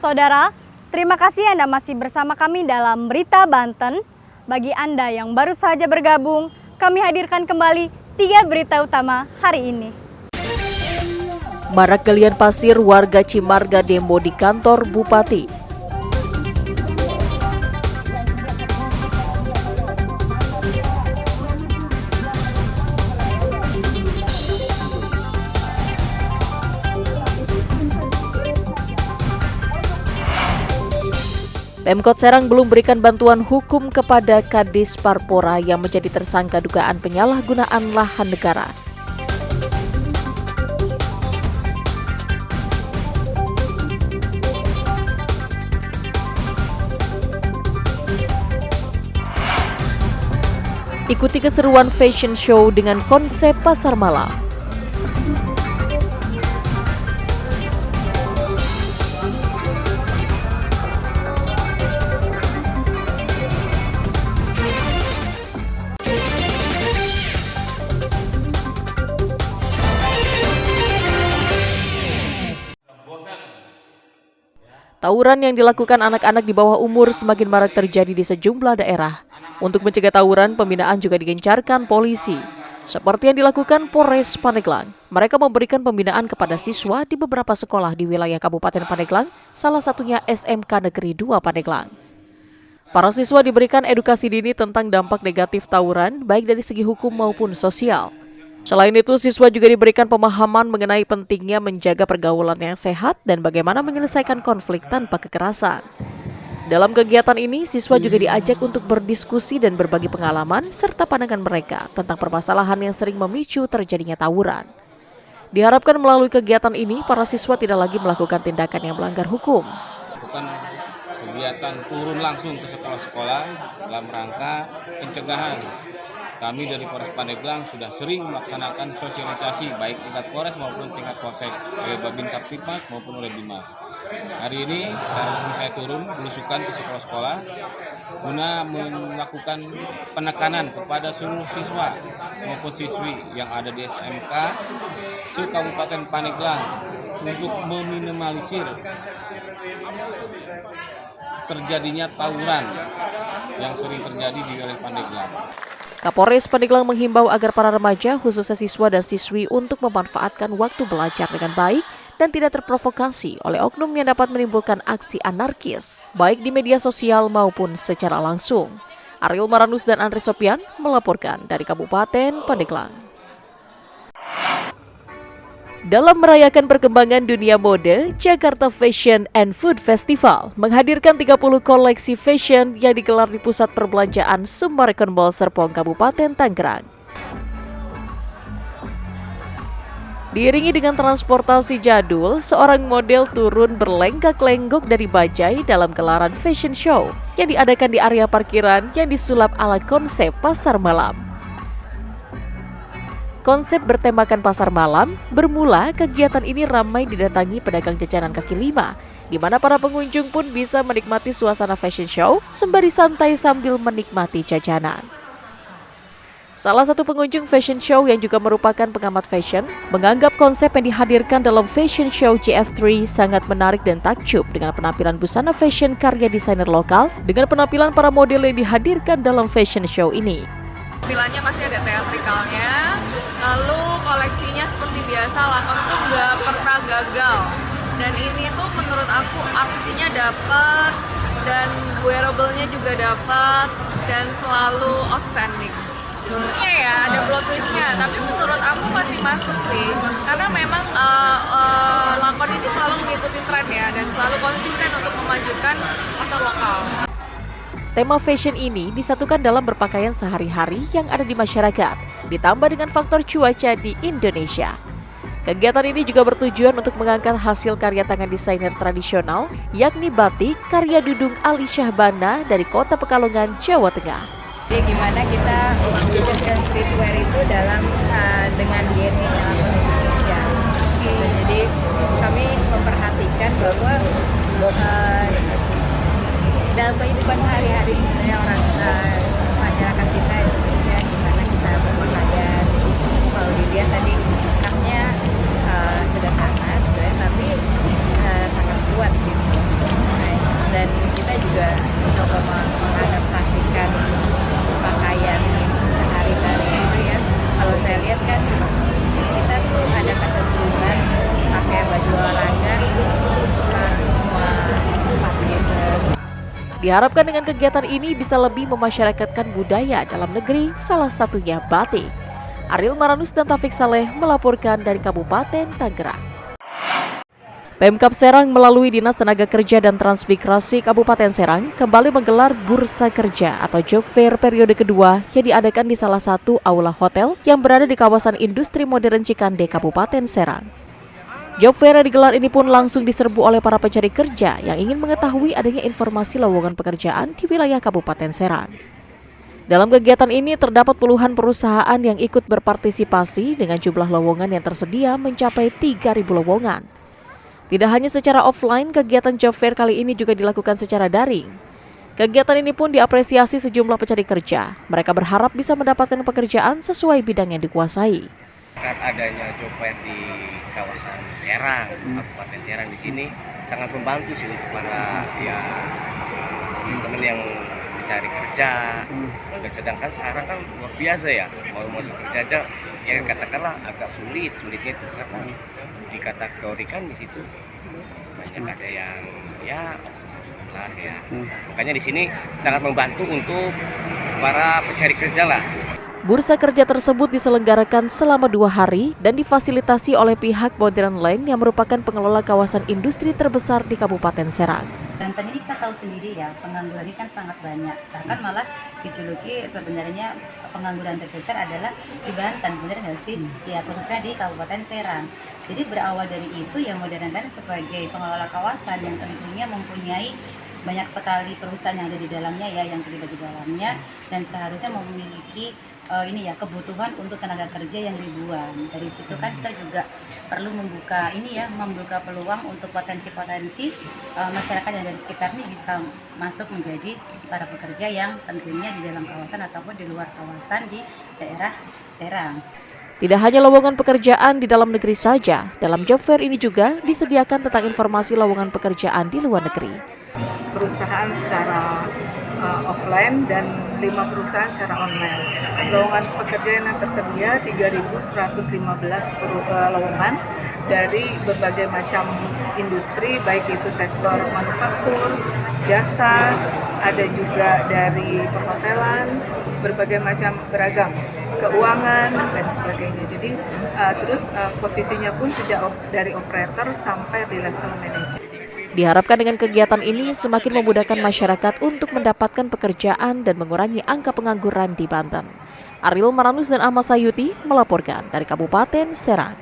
Saudara, terima kasih Anda masih bersama kami dalam Berita Banten. Bagi Anda yang baru saja bergabung, kami hadirkan kembali 3 berita utama hari ini. Marak galian pasir, warga Cimarga demo di kantor Bupati. Pemkot Serang belum berikan bantuan hukum kepada Kadis Parpora yang menjadi tersangka dugaan penyalahgunaan lahan negara. Ikuti keseruan fashion show dengan konsep pasar malam. Tawuran yang dilakukan anak-anak di bawah umur semakin marak terjadi di sejumlah daerah. Untuk mencegah tawuran, pembinaan juga digencarkan polisi. Seperti yang dilakukan Polres Pandeglang, mereka memberikan pembinaan kepada siswa di beberapa sekolah di wilayah Kabupaten Pandeglang, salah satunya SMK Negeri 2 Pandeglang. Para siswa diberikan edukasi dini tentang dampak negatif tawuran, baik dari segi hukum maupun sosial. Selain itu, siswa juga diberikan pemahaman mengenai pentingnya menjaga pergaulan yang sehat dan bagaimana menyelesaikan konflik tanpa kekerasan. Dalam kegiatan ini, siswa juga diajak untuk berdiskusi dan berbagi pengalaman serta pandangan mereka tentang permasalahan yang sering memicu terjadinya tawuran. Diharapkan melalui kegiatan ini, para siswa tidak lagi melakukan tindakan yang melanggar hukum. Bukan kegiatan turun langsung ke sekolah-sekolah dalam rangka pencegahan. Kami dari Polres Pandeglang sudah sering melaksanakan sosialisasi baik tingkat Polres maupun tingkat Polsek oleh Babin Kaptipmas maupun oleh Bimas. Hari ini secara resmi saya turun belusukan ke sekolah-sekolah guna melakukan penekanan kepada seluruh siswa maupun siswi yang ada di SMK se-Kabupaten Pandeglang untuk meminimalisir terjadinya tawuran yang sering terjadi di wilayah Pandeglang. Kapolres Pandeglang menghimbau agar para remaja, khususnya siswa dan siswi, untuk memanfaatkan waktu belajar dengan baik dan tidak terprovokasi oleh oknum yang dapat menimbulkan aksi anarkis, baik di media sosial maupun secara langsung. Ariel Maranus dan Andre Sopian melaporkan dari Kabupaten Pandeglang. Dalam merayakan perkembangan dunia mode, Jakarta Fashion and Food Festival menghadirkan 30 koleksi fashion yang digelar di Pusat Perbelanjaan Summarecon Mall Serpong, Kabupaten Tangerang. Diiringi dengan transportasi jadul, seorang model turun berlenggak-lenggok dari bajai dalam gelaran fashion show yang diadakan di area parkiran yang disulap ala konsep pasar malam. Konsep bertemakan pasar malam, bermula kegiatan ini ramai didatangi pedagang jajanan kaki lima, di mana para pengunjung pun bisa menikmati suasana fashion show sembari santai sambil menikmati jajanan. Salah satu pengunjung fashion show yang juga merupakan pengamat fashion, menganggap konsep yang dihadirkan dalam fashion show JF3 sangat menarik dan takjub dengan penampilan busana fashion karya desainer lokal dengan penampilan para model yang dihadirkan dalam fashion show ini. Tampilannya masih ada teatrikalnya, lalu koleksinya seperti biasa, lakon tuh nggak pernah gagal. Dan ini tuh menurut aku artsinya dapat dan wearable-nya juga dapat dan selalu outstanding. Twistnya ya, ada plot twistnya, tapi menurut aku masih masuk sih, karena memang lakon ini selalu mengikuti tren ya dan selalu konsisten untuk memajukan pasar lokal. Tema fashion ini disatukan dalam berpakaian sehari-hari yang ada di masyarakat, ditambah dengan faktor cuaca di Indonesia. Kegiatan ini juga bertujuan untuk mengangkat hasil karya tangan desainer tradisional, yakni batik karya Dudung Ali Syahbana dari Kota Pekalongan, Jawa Tengah. Jadi gimana kita mewujudkan streetwear itu dengan DNA lakon Indonesia. Jadi kami memperhatikan bahwa dalam kehidupan sehari-hari sebenarnya masyarakat kita Indonesia gimana kita berpakaian. Kalau dilihat tadi sederhana sebenarnya, tapi sangat kuat gitu. kan kita tuh ada kecenderungan pakai baju olahraga ke semua tempat gitu. Diharapkan dengan kegiatan ini bisa lebih memasyarakatkan budaya dalam negeri, salah satunya batik. Ariel Maranus dan Taufik Saleh melaporkan dari Kabupaten Tangerang. Pemkab Serang melalui Dinas Tenaga Kerja dan Transmigrasi Kabupaten Serang kembali menggelar Bursa Kerja atau Job Fair periode kedua yang diadakan di salah satu aula hotel yang berada di kawasan industri modern Cikande, Kabupaten Serang. Job Fair yang digelar ini pun langsung diserbu oleh para pencari kerja yang ingin mengetahui adanya informasi lowongan pekerjaan di wilayah Kabupaten Serang. Dalam kegiatan ini terdapat puluhan perusahaan yang ikut berpartisipasi dengan jumlah lowongan yang tersedia mencapai 3.000 lowongan. Tidak hanya secara offline, kegiatan job fair kali ini juga dilakukan secara daring. Kegiatan ini pun diapresiasi sejumlah pencari kerja. Mereka berharap bisa mendapatkan pekerjaan sesuai bidang yang dikuasai. Adanya job fair di kawasan Serang, Kabupaten Serang di sini sangat membantu sih untuk para teman-teman yang mencari kerja. Dan sedangkan sekarang kan luar biasa ya, mau masuk kerja aja ya katakanlah agak sulitnya itu karena dikategorikan di situ banyak ada yang makanya di sini sangat membantu untuk para pencari kerja lah. Bursa kerja tersebut diselenggarakan selama 2 hari dan difasilitasi oleh pihak Modern Land yang merupakan pengelola kawasan industri terbesar di Kabupaten Serang. Banten ini kita tahu sendiri ya, pengangguran ini kan sangat banyak. Bahkan malah dijuluki sebenarnya pengangguran terbesar adalah di Banten, benar nggak sih? Ya, khususnya di Kabupaten Serang. Jadi berawal dari itu ya Modern Land sebagai pengelola kawasan yang tentunya mempunyai banyak sekali perusahaan yang ada di dalamnya ya, yang terlibat di dalamnya, dan seharusnya memiliki kebutuhan untuk tenaga kerja yang ribuan. Dari situ kan kita juga perlu membuka peluang untuk potensi-potensi masyarakat yang ada di sekitar ini bisa masuk menjadi para pekerja yang tentunya di dalam kawasan ataupun di luar kawasan di daerah Serang. Tidak hanya lowongan pekerjaan di dalam negeri saja, dalam job fair ini juga disediakan tentang informasi lowongan pekerjaan di luar negeri. Perusahaan secara offline dan 5 perusahaan secara online. Lowongan pekerjaan yang tersedia 3.115 lowongan dari berbagai macam industri, baik itu sektor manufaktur, jasa, ada juga dari perhotelan, berbagai macam beragam, keuangan dan sebagainya. Jadi posisinya pun sejak dari operator sampai di level manajer. Diharapkan dengan kegiatan ini semakin memudahkan masyarakat untuk mendapatkan pekerjaan dan mengurangi angka pengangguran di Banten. Ariel Maranus dan Ahmad Sayuti melaporkan dari Kabupaten Serang.